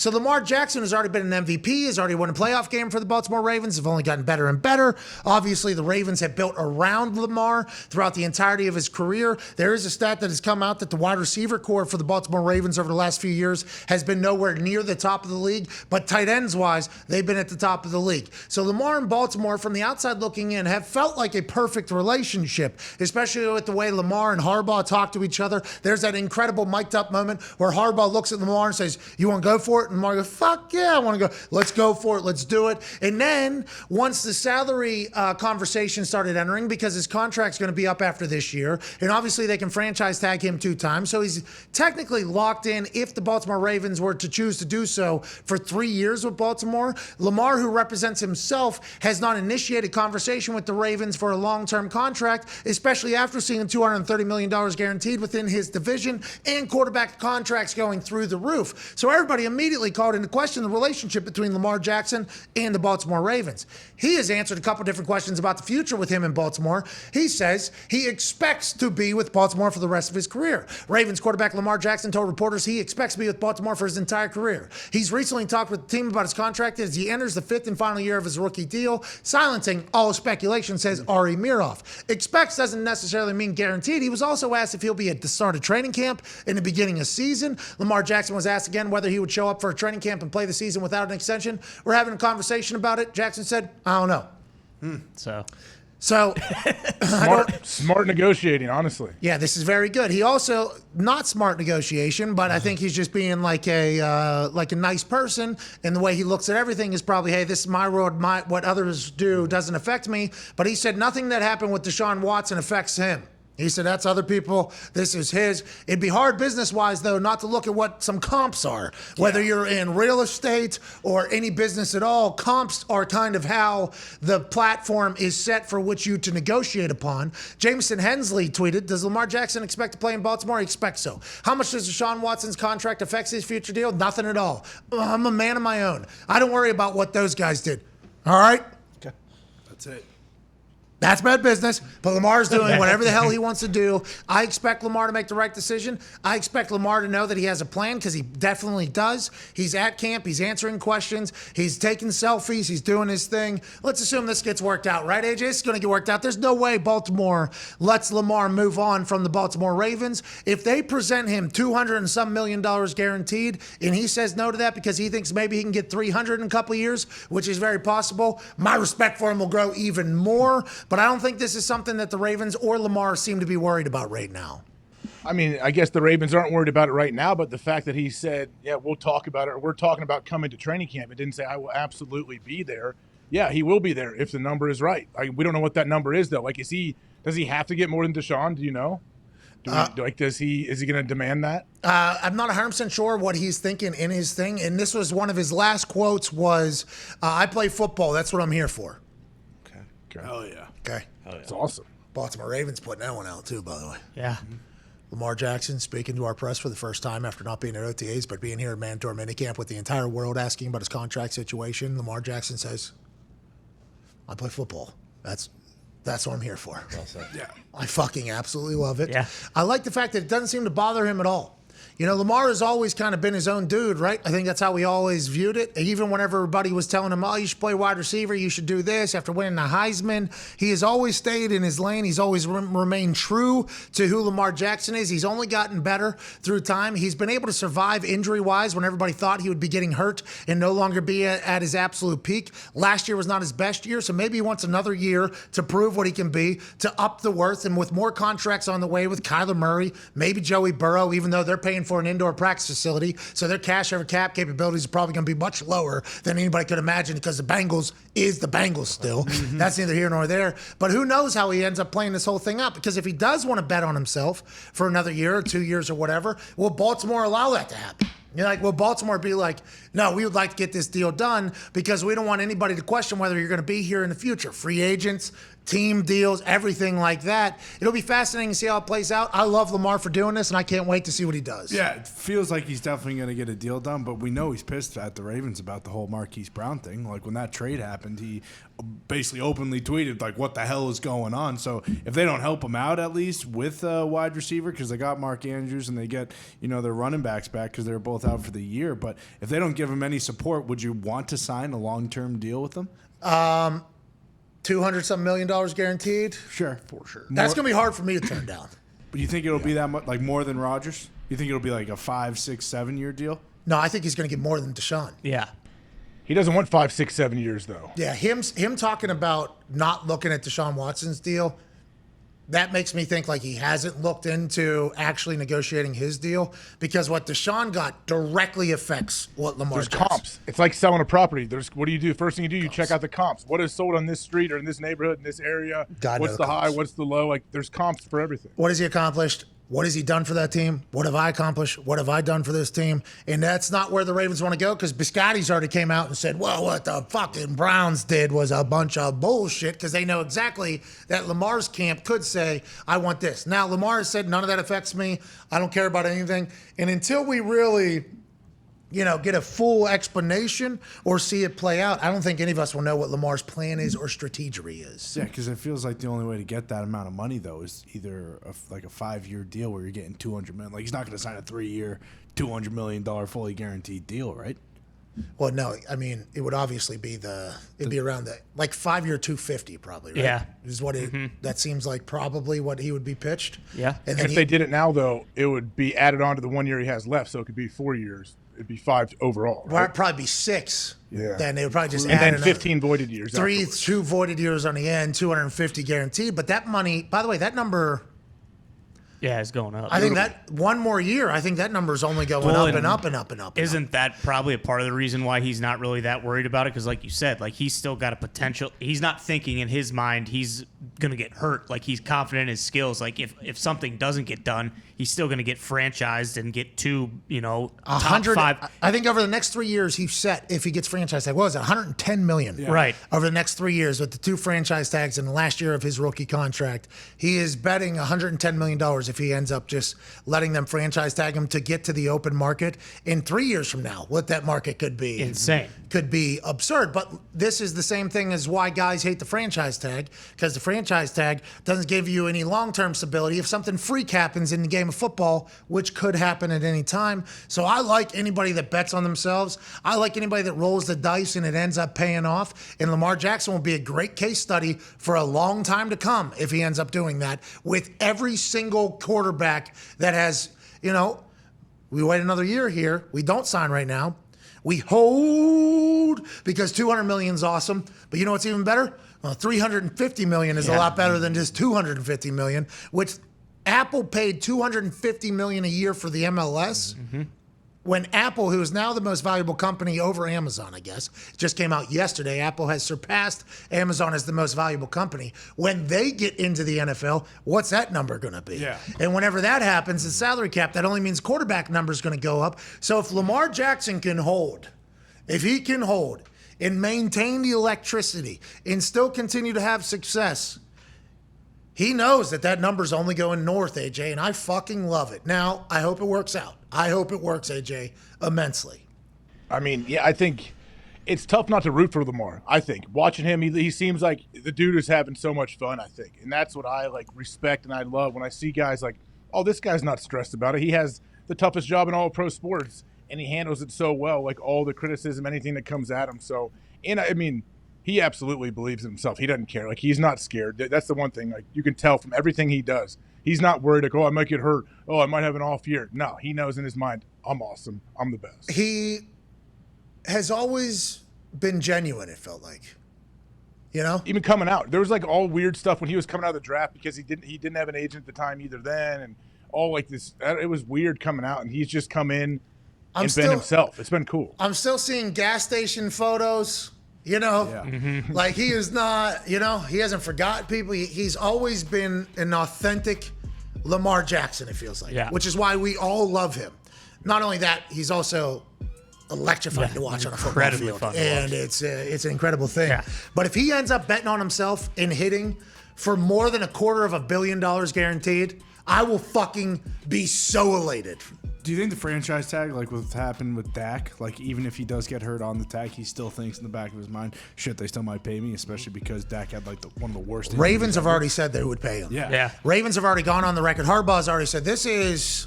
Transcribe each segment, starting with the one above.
So Lamar Jackson has already been an MVP, has already won a playoff game for the Baltimore Ravens, have only gotten better and better. Obviously, the Ravens have built around Lamar throughout the entirety of his career. There is a stat that has come out that the wide receiver core for the Baltimore Ravens over the last few years has been nowhere near the top of the league, but tight ends wise, they've been at the top of the league. So Lamar and Baltimore, from the outside looking in, have felt like a perfect relationship, especially with the way Lamar and Harbaugh talk to each other. There's that incredible mic'd up moment where Harbaugh looks at Lamar and says, "You want to go for it?" And Lamar goes, "Fuck yeah, I want to go. Let's go for it. Let's do it." And then once the salary conversation started entering, because his contract's going to be up after this year, and obviously they can franchise tag him 2 times, so he's technically locked in if the Baltimore Ravens were to choose to do so for 3 years with Baltimore. Lamar, who represents himself, has not initiated conversation with the Ravens for a long-term contract, especially after seeing $230 million guaranteed within his division and quarterback contracts going through the roof. So everybody immediately called into question the relationship between Lamar Jackson and the Baltimore Ravens. He has answered a couple different questions about the future with him in Baltimore. He says he expects to be with Baltimore for the rest of his career. Ravens quarterback Lamar Jackson told reporters he expects to be with Baltimore for his entire career. He's recently talked with the team about his contract as he enters the 5th and final year of his rookie deal, silencing all speculation, says Ari Miroff. Expects doesn't necessarily mean guaranteed. He was also asked if he'll be at the start of training camp in the beginning of season. Lamar Jackson was asked again whether he would show up for a training camp and play the season without an extension. We're having a conversation about it. Jackson said, "I don't know." So smart negotiating, honestly. Yeah, this is very good. He also, not smart negotiation, but I think he's just being like a nice person, and the way he looks at everything is probably, hey, this is my world, what others do doesn't affect me. But he said nothing that happened with Deshaun Watson affects him. He said, that's other people. This is his. It'd be hard business-wise, though, not to look at what some comps are. Whether you're in real estate or any business at all, comps are kind of how the platform is set for which you to negotiate upon. Jameson Hensley tweeted, does Lamar Jackson expect to play in Baltimore? He expects so. How much does Deshaun Watson's contract affect his future deal? Nothing at all. I'm a man of my own. I don't worry about what those guys did. All right? Okay. That's it. That's bad business, but Lamar's doing whatever the hell he wants to do. I expect Lamar to make the right decision. I expect Lamar to know that he has a plan, because he definitely does. He's at camp. He's answering questions. He's taking selfies. He's doing his thing. Let's assume this gets worked out, right, AJ? It's going to get worked out. There's no way Baltimore lets Lamar move on from the Baltimore Ravens. If they present him $200 and some million guaranteed, and he says no to that because he thinks maybe he can get $300 in a couple of years, which is very possible, my respect for him will grow even more. But I don't think this is something that the Ravens or Lamar seem to be worried about right now. I mean, I guess the Ravens aren't worried about it right now, but the fact that he said, yeah, we'll talk about it, or we're talking about coming to training camp, it didn't say I will absolutely be there. Yeah, he will be there if the number is right. We don't know what that number is, though. Like, does he have to get more than Deshaun? Do you know? Is he going to demand that? I'm not 100% sure what he's thinking in his thing, and this was one of his last quotes was, I play football. That's what I'm here for. Okay. Oh, yeah. Okay. That's awesome. Baltimore Ravens putting that one out, too, by the way. Yeah. Lamar Jackson speaking to our press for the first time after not being at OTAs, but being here at Mandatory Minicamp with the entire world asking about his contract situation. Lamar Jackson says, I play football. That's what I'm here for. Well said. Yeah. I fucking absolutely love it. Yeah. I like the fact that it doesn't seem to bother him at all. You know, Lamar has always kind of been his own dude, right? I think that's how we always viewed it. Even whenever everybody was telling him, oh, you should play wide receiver, you should do this after winning the Heisman, he has always stayed in his lane. He's always remained true to who Lamar Jackson is. He's only gotten better through time. He's been able to survive injury-wise when everybody thought he would be getting hurt and no longer be at his absolute peak. Last year was not his best year, so maybe he wants another year to prove what he can be, to up the worth, and with more contracts on the way with Kyler Murray, maybe Joey Burrow, even though they're paying for an indoor practice facility, so their cash over cap capabilities are probably going to be much lower than anybody could imagine, because the Bengals is the Bengals still. That's neither here nor there. But who knows how he ends up playing this whole thing out, because if he does want to bet on himself for another year or 2 years or whatever, will Baltimore allow that to happen? You're like, will Baltimore be like, no, we would like to get this deal done because we don't want anybody to question whether you're going to be here in the future. Free agents, team deals, everything like that. It'll be fascinating to see how it plays out. I love Lamar for doing this, and I can't wait to see what he does. Yeah, it feels like he's definitely going to get a deal done, but we know he's pissed at the Ravens about the whole Marquise Brown thing. Like, when that trade happened, he basically openly tweeted, like, what the hell is going on? So if they don't help him out at least with a wide receiver, because they got Mark Andrews and they get, their running backs back because they're both out for the year, but if they don't give him any support, would you want to sign a long-term deal with them? $200-something million guaranteed. Sure, for sure. That's going to be hard for me to turn down. But you think it'll be that much, like more than Rodgers? You think it'll be like a 5, 6, 7 year deal? No, I think he's going to get more than Deshaun. Yeah. He doesn't want 5, 6, 7 years though. Yeah, him talking about not looking at Deshaun Watson's deal, that makes me think like he hasn't looked into actually negotiating his deal, because what Deshaun got directly affects what Lamar There's gets. comps. It's like selling a property. What do you do? First thing you do, you check out the comps. What is sold on this street or in this neighborhood, in this area? What's the high? What's the low? Like, there's comps for everything. What has he accomplished? What has he done for that team? What have I accomplished? What have I done for this team? And that's not where the Ravens want to go, because Biscotti's already came out and said, well, what the fucking Browns did was a bunch of bullshit, because they know exactly that Lamar's camp could say, I want this. Now, Lamar has said, none of that affects me. I don't care about anything. And until we really, get a full explanation or see it play out, I don't think any of us will know what Lamar's plan is or strategy is. Yeah, because it feels like the only way to get that amount of money, though, is either a 5-year deal where you're getting $200 million. Like, he's not going to sign a 3-year, $200 million fully guaranteed deal, right? Well, no, I mean, it would obviously be it'd be around the, 5-year $250 probably, right? Yeah. Is what that seems like probably what he would be pitched. Yeah. And if they did it now, though, it would be added on to the 1 year he has left, so it could be 4 years. It'd be 5 overall. Right? Well, it'd probably be 6. Yeah. Then they would probably just and add then 15 voided years. 2 voided years on the end, 250 guaranteed. But that money, by the way, that number. Yeah, it's going up. I think that one more year, I think that number is only going up and up and up and up. Isn't that probably a part of the reason why he's not really that worried about it? Because like you said, he's still got a potential. He's not thinking in his mind he's going to get hurt. Like, he's confident in his skills. Like, if something doesn't get done, he's still going to get franchised and get to, top 5. I think over the next 3 years, he's set, if he gets franchise tag, what was it, $110 million? Yeah. Right. Over the next 3 years with the 2 franchise tags in the last year of his rookie contract. He is betting $110 million if he ends up just letting them franchise tag him to get to the open market. In 3 years from now, what that market could be. Insane. Could be absurd. But this is the same thing as why guys hate the franchise tag, because the franchise tag doesn't give you any long-term stability if something freak happens in the game of football, which could happen at any time. So I like anybody that bets on themselves. I like anybody that rolls the dice and it ends up paying off. And Lamar Jackson will be a great case study for a long time to come if he ends up doing that with every single quarterback that has, we wait another year here. We don't sign right now. We hold because $200 million is awesome. But you know what's even better? Well, $350 million is a lot better than just $250 million, which Apple paid $250 million a year for the MLS. Mm-hmm. When Apple, who is now the most valuable company over Amazon, I guess, just came out yesterday, Apple has surpassed Amazon as the most valuable company. When they get into the NFL, what's that number going to be? Yeah. And whenever that happens, the salary cap, that only means quarterback number is going to go up. So if Lamar Jackson can hold, if he can hold and maintain the electricity and still continue to have success, he knows that number's only going north, AJ, and I fucking love it. Now, I hope it works out. I hope it works, AJ, immensely. I mean, yeah, I think it's tough not to root for Lamar. I think watching him, he seems like the dude is having so much fun. I think, and that's what I respect and I love when I see guys like, oh, this guy's not stressed about it. He has the toughest job in all of pro sports, and he handles it so well. Like all the criticism, anything that comes at him. So, and I mean, he absolutely believes in himself. He doesn't care. Like, he's not scared. That's the one thing. Like, you can tell from everything he does. He's not worried, like, oh, I might get hurt. Oh, I might have an off year. No, he knows in his mind, I'm awesome. I'm the best. He has always been genuine, it felt like. Even coming out. There was, all weird stuff when he was coming out of the draft because he didn't have an agent at the time either then. And all, this. It was weird coming out. And he's just come in and been himself. It's been cool. I'm still seeing gas station photos. Yeah. Mm-hmm. He is not, he hasn't forgotten people. He's always been an authentic Lamar Jackson, it feels like, which is why we all love him. Not only that, he's also electrifying to watch on a football incredibly field. fun to And watch. it's an incredible thing. Yeah. But if he ends up betting on himself and hitting for more than $250 million guaranteed, I will fucking be so elated. Do you think the franchise tag, like what's happened with Dak, like even if he does get hurt on the tag, he still thinks in the back of his mind, shit, they still might pay me, especially because Dak had like one of the worst. Ravens have already said they would pay him. Yeah. Ravens have already gone on the record. Harbaugh's already said this is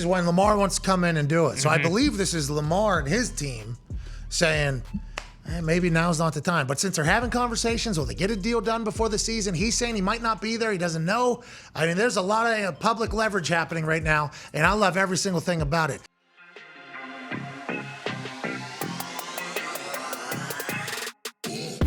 when Lamar wants to come in and do it. So I believe this is Lamar and his team saying, maybe now's not the time. But since they're having conversations, will they get a deal done before the season? He's saying he might not be there. He doesn't know. I mean, there's a lot of public leverage happening right now, and I love every single thing about it.